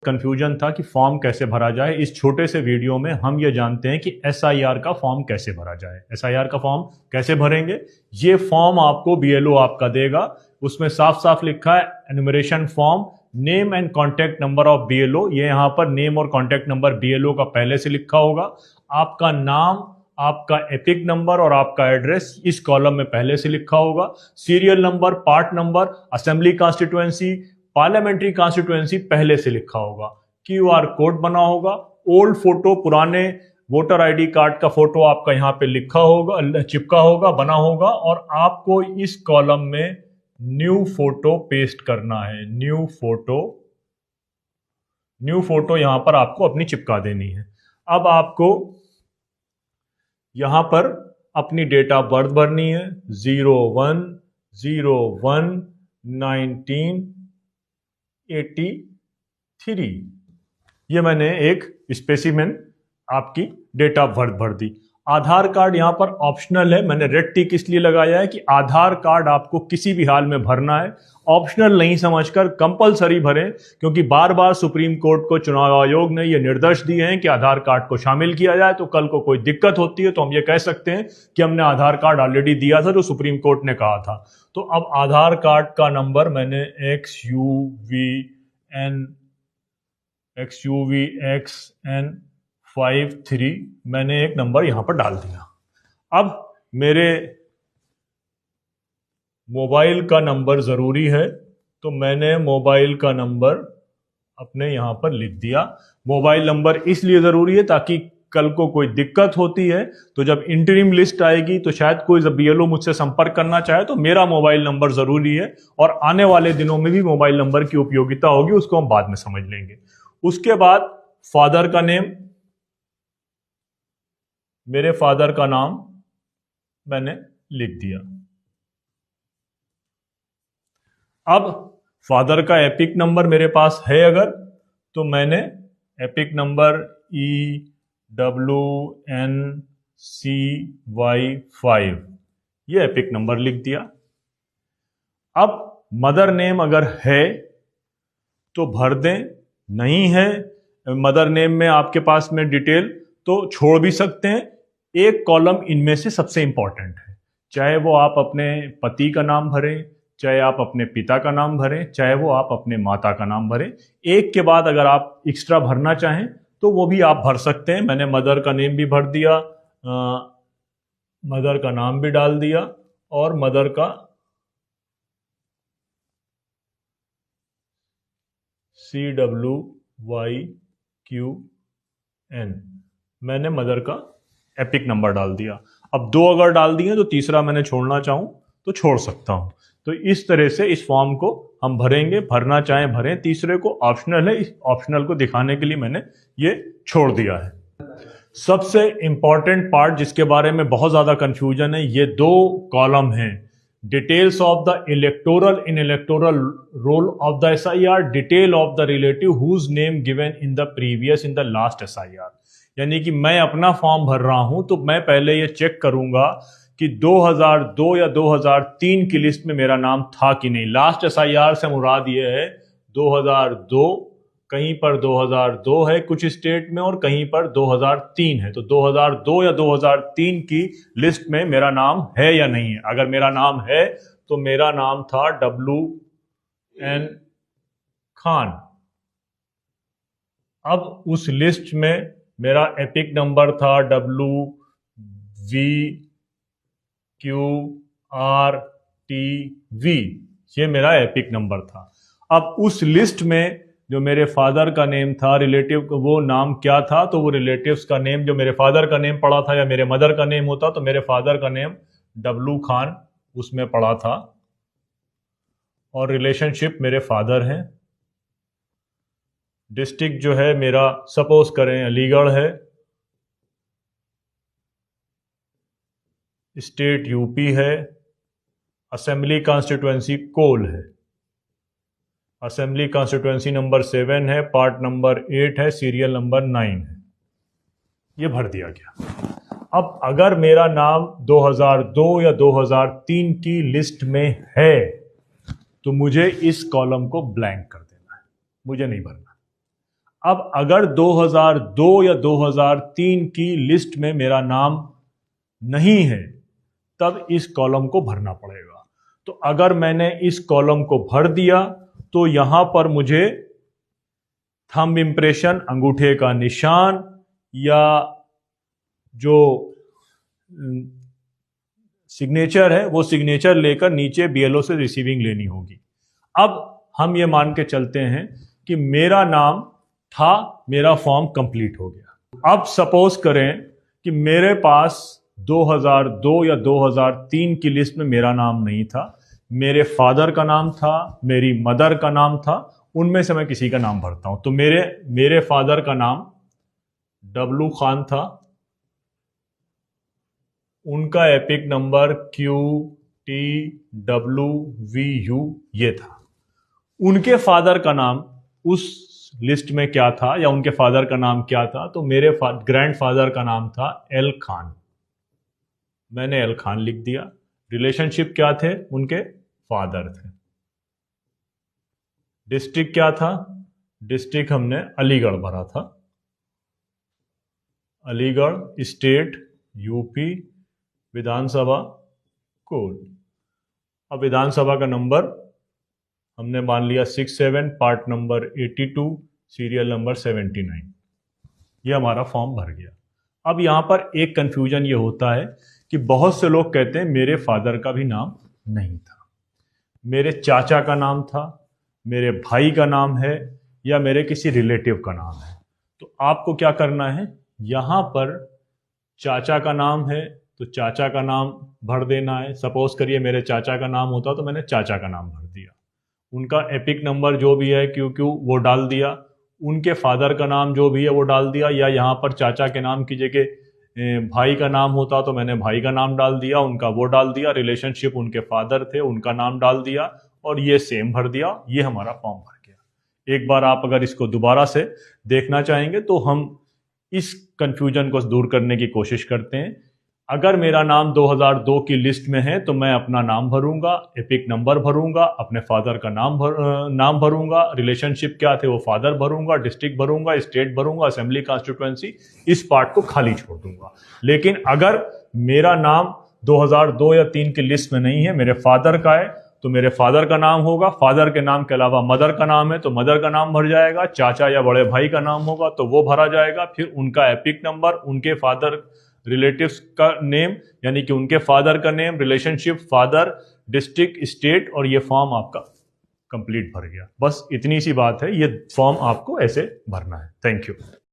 Confusion था कि form कैसे भरा जाए। इस छोटे से वीडियो में हम ये जानते हैं कि एसआईआर का फॉर्म कैसे भरा जाए। एसआईआर का फॉर्म कैसे भरेंगे? ये फॉर्म आपको बीएलओ आपका देगा। उसमें साफ साफ लिखा है enumeration form, name and contact number of BLO. ये यहाँ पर नेम और कॉन्टैक्ट नंबर बीएलओ का पहले से लिखा होगा। आपका नाम, आपका एपिक नंबर और आपका एड्रेस इस कॉलम में पहले से लिखा होगा। Serial number, part number, assembly constituency, parliamentary constituency पहले से लिखा होगा। क्यूआर कोड बना होगा। ओल्ड फोटो, पुराने वोटर आईडी कार्ड का फोटो आपका यहाँ पे लिखा होगा, चिपका होगा, बना होगा। और आपको इस कॉलम में न्यू फोटो पेस्ट करना है। न्यू फोटो यहां पर आपको अपनी चिपका देनी है। अब आपको यहां पर अपनी डेट ऑफ बर्थ भरनी है। 01/01/1983। ये मैंने एक स्पेसिमेन आपकी डेट ऑफ बर्थ भर दी। आधार कार्ड यहां पर ऑप्शनल है। मैंने रेड टिक इसलिए लगाया है कि आधार कार्ड आपको किसी भी हाल में भरना है। ऑप्शनल नहीं समझकर कंपलसरी भरें, क्योंकि बार बार सुप्रीम कोर्ट को चुनाव आयोग ने ये निर्देश दिए हैं कि आधार कार्ड को शामिल किया जाए। तो कल को कोई दिक्कत होती है तो हम ये कह सकते हैं कि हमने आधार कार्ड ऑलरेडी दिया था जो सुप्रीम कोर्ट ने कहा था। तो अब आधार कार्ड का नंबर मैंने XUVXN53 मैंने एक नंबर यहां पर डाल दिया। अब मेरे मोबाइल का नंबर जरूरी है, तो मैंने मोबाइल का नंबर अपने यहां पर लिख दिया। मोबाइल नंबर इसलिए जरूरी है ताकि कल को कोई दिक्कत होती है तो जब इंटरिम लिस्ट आएगी तो शायद कोई बीएलओ मुझसे संपर्क करना चाहे तो मेरा मोबाइल नंबर जरूरी है। और आने वाले दिनों में भी मोबाइल नंबर की उपयोगिता होगी, उसको हम बाद में समझ लेंगे। उसके बाद फादर का नेम, मेरे फादर का नाम मैंने लिख दिया। अब फादर का एपिक नंबर मेरे पास है अगर, तो मैंने एपिक नंबर EWNCY5 ये एपिक नंबर लिख दिया। अब मदर नेम अगर है तो भर दें, नहीं है मदर नेम में आपके पास में डिटेल तो छोड़ भी सकते हैं। एक कॉलम इनमें से सबसे इंपॉर्टेंट है, चाहे वो आप अपने पति का नाम भरें, चाहे आप अपने पिता का नाम भरें, चाहे वो आप अपने माता का नाम भरें। एक के बाद अगर आप एक्स्ट्रा भरना चाहें तो वो भी आप भर सकते हैं। मैंने मदर का नेम भी भर दिया, मदर का नाम भी डाल दिया और मदर का CWYQN मैंने मदर का एपिक नंबर डाल दिया। अब दो अगर डाल दिए तो तीसरा मैंने छोड़ना चाहूं तो छोड़ सकता हूं। तो इस तरह से इस फॉर्म को हम भरेंगे, भरना चाहें भरें। तीसरे को ऑप्शनल है, इस ऑप्शनल को दिखाने के लिए मैंने ये छोड़ दिया है। सबसे इंपॉर्टेंट पार्ट जिसके बारे में बहुत ज्यादा कंफ्यूजन है, ये दो कॉलम हैं। Details of the electoral in electoral roll of the SIR, detail of the relative whose name given in the previous in the last SIR। यानी कि मैं अपना फॉर्म भर रहा हूं तो मैं पहले ये चेक करूंगा कि 2002 या 2003 की लिस्ट में मेरा नाम था कि नहीं। लास्ट SIR से मुराद ये है 2002, कहीं पर 2002 है कुछ स्टेट में और कहीं पर 2003 है। तो 2002 या 2003 की लिस्ट में मेरा नाम है या नहीं है। अगर मेरा नाम है तो मेरा नाम था WN खान। अब उस लिस्ट में मेरा एपिक नंबर था WVQRTV, ये मेरा एपिक नंबर था। अब उस लिस्ट में जो मेरे फादर का नेम था, रिलेटिव वो नाम क्या था, तो वो रिलेटिव्स का नेम जो मेरे फादर का नेम पड़ा था या मेरे मदर का नेम होता तो मेरे फादर का नेम W खान उसमें पड़ा था और रिलेशनशिप मेरे फादर हैं। डिस्ट्रिक्ट जो है मेरा सपोज करें अलीगढ़ है, स्टेट यूपी है, असेंबली कॉन्स्टिट्यूएंसी कोल है, असेंबली कॉन्स्टिट्यूएंसी नंबर 7 है, पार्ट नंबर 8 है, सीरियल नंबर 9 है। ये भर दिया गया। अब अगर मेरा नाम 2002 या 2003 की लिस्ट में है तो मुझे इस कॉलम को ब्लैंक कर देना है, मुझे नहीं भरना। अब अगर 2002 या 2003 की लिस्ट में मेरा नाम नहीं है तब इस कॉलम को भरना पड़ेगा। तो अगर मैंने इस कॉलम को भर दिया तो यहां पर मुझे थंब इंप्रेशन, अंगूठे का निशान, या जो सिग्नेचर है वो सिग्नेचर लेकर नीचे बीएलओ से रिसीविंग लेनी होगी। अब हम ये मान के चलते हैं कि मेरा नाम था, मेरा फॉर्म कंप्लीट हो गया। अब सपोज करें कि मेरे पास 2002 या 2003 की लिस्ट में मेरा नाम नहीं था, मेरे फादर का नाम था, मेरी मदर का नाम था, उनमें से मैं किसी का नाम भरता हूं। तो मेरे फादर का नाम डब्लू खान था, उनका एपिक नंबर QTWVU ये था। उनके फादर का नाम उस लिस्ट में क्या था, या उनके फादर का नाम क्या था, तो मेरे ग्रैंडफादर का नाम था एल खान। मैंने एल खान लिख दिया। रिलेशनशिप क्या थे, उनके फादर थे। डिस्ट्रिक्ट क्या था, डिस्ट्रिक्ट हमने अलीगढ़ भरा था, अलीगढ़ स्टेट यूपी, विधानसभा कोड। अब विधानसभा का नंबर हमने मान लिया 67, पार्ट नंबर 82, सीरियल नंबर 79। ये हमारा फॉर्म भर गया। अब यहां पर एक कंफ्यूजन ये होता है कि बहुत से लोग कहते हैं मेरे फादर का भी नाम नहीं था, मेरे चाचा का नाम था, मेरे भाई का नाम है, या मेरे किसी रिलेटिव का नाम है। तो आपको क्या करना है, यहां पर चाचा का नाम है तो चाचा का नाम भर देना है। सपोज करिए मेरे चाचा का नाम होता तो मैंने चाचा का नाम भर दिया, उनका एपिक नंबर जो भी है QQ वो डाल दिया, उनके फादर का नाम जो भी है वो डाल दिया, या यहाँ पर चाचा के नाम की जगह भाई का नाम होता तो मैंने भाई का नाम डाल दिया, उनका वो डाल दिया, रिलेशनशिप उनके फादर थे उनका नाम डाल दिया, और ये सेम भर दिया। ये हमारा फॉर्म भर गया। एक बार आप अगर इसको दोबारा से देखना चाहेंगे तो हम इस कंफ्यूजन को दूर करने की कोशिश करते हैं। अगर मेरा नाम 2002 की लिस्ट में है तो मैं अपना नाम भरूंगा, एपिक नंबर भरूंगा, अपने फादर का नाम भरूंगा, रिलेशनशिप क्या थे वो फादर भरूंगा, डिस्ट्रिक्ट भरूंगा, स्टेट भरूंगा, असेंबली कॉन्स्टिट्यूएंसी, इस पार्ट को खाली छोड़ दूंगा। लेकिन अगर मेरा नाम 2002 या 3 की लिस्ट में नहीं है, मेरे फादर का है, तो मेरे फादर का नाम होगा। फादर के नाम के अलावा मदर का नाम है तो मदर का नाम भर जाएगा। चाचा या बड़े भाई का नाम होगा तो वो भरा जाएगा। फिर उनका एपिक नंबर, उनके फादर रिलेटिव्स का नेम, यानी कि उनके फादर का name, relationship, father, district, state, और ये फॉर्म आपका कंप्लीट भर गया। बस इतनी सी बात है, ये फॉर्म आपको ऐसे भरना है। Thank you.